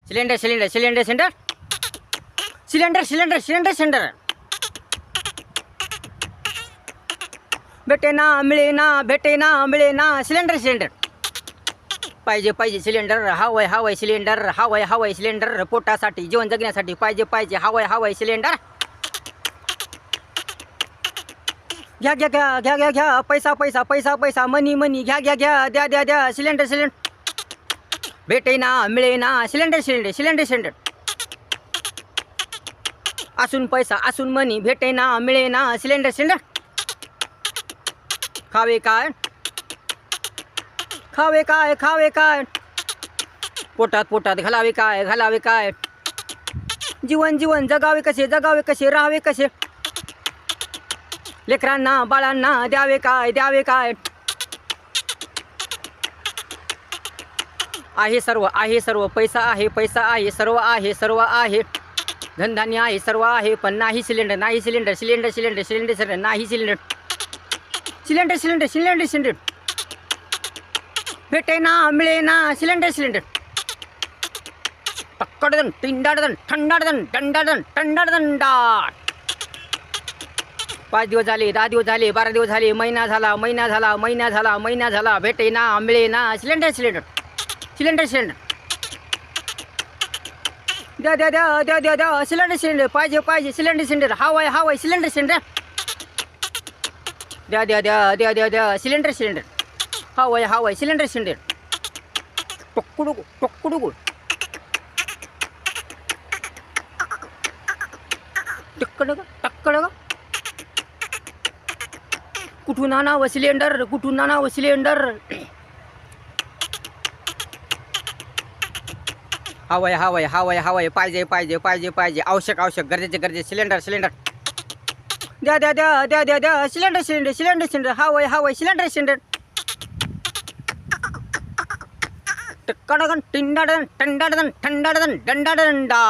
cylinder cylinder cylinder cylinder cylinder cylinder cylinder cylinder भेटे ना मिळे ना भेटे ना मिळे ना सिलेंडर सिलेंडर पाहिजे पाहिजे सिलेंडर हवंय हवंय सिलेंडर हवंय हवंय सिलेंडर पोटासाठी जीवन जगण्यासाठी पाहिजे पाहिजे हवंय हवंय सिलेंडर घ्या घ्या घ्या घ्या घ्या घ्या पैसा पैसा पैसा पैसा मनी मनी घ्या घ्या घ्या द्या द्या द्या सिलेंडर सिलेंडर भेटे ना मिळे ना सिलेंडर सिलेंडर सिलेंडर सिलेंडर असून पैसा असून मनी भेटे ना मिळे ना सिलेंडर सिलेंडर खावे काय खावे काय खावे काय पोटात पोटात घालावे काय घालावे काय जीवन जीवन जगावे कसे राहावे कसे लेकरांना बाळांना द्यावे काय आहे सर्व पैसा आहे सर्व आहे धनधान्य आहे सर्व आहे पण नाही सिलेंडर नाही cylinder cylinder cylinder cylinder cylinder नाही cylinder cylinder cylinder cylinder cylinder भेटे ना मिळे ना सिलेंडर सिलेंडर टक्कडदन टिंडाडदन थंडाडदन दंडाडन टंडाडदंडाट 5 दिवस झाले 10 दिवस झाले 12 दिवस झाले महिना झाला भेटे ना मिळे ना सिलेंडर सिलेंडर सिलेंडर सिलेंडर द्या द्या द्या द्या द्या द्या सिलेंडर सिलेंडर पाहिजे पाहिजे सिलेंडर सिलेंडर हवाय सिलेंडर सिलेंडर द्या द्या द्या द्या द्या द्या सिलेंडर सिलेंडर हवाय सिलेंडर सिलेंडर टक्कडुगु टक्कडुगु टक्कडग टक्कडग कुठून आणावं सिलेंडर हवाय पाहिजे आवश्यक गरजेचे सिलेंडर द्या द्या द्या द्या द्या द्या सिलेंडर हवाय सिलेंडर टक्कडगन टिंडाडन टंडाडन थंडाडन दंडाडंडा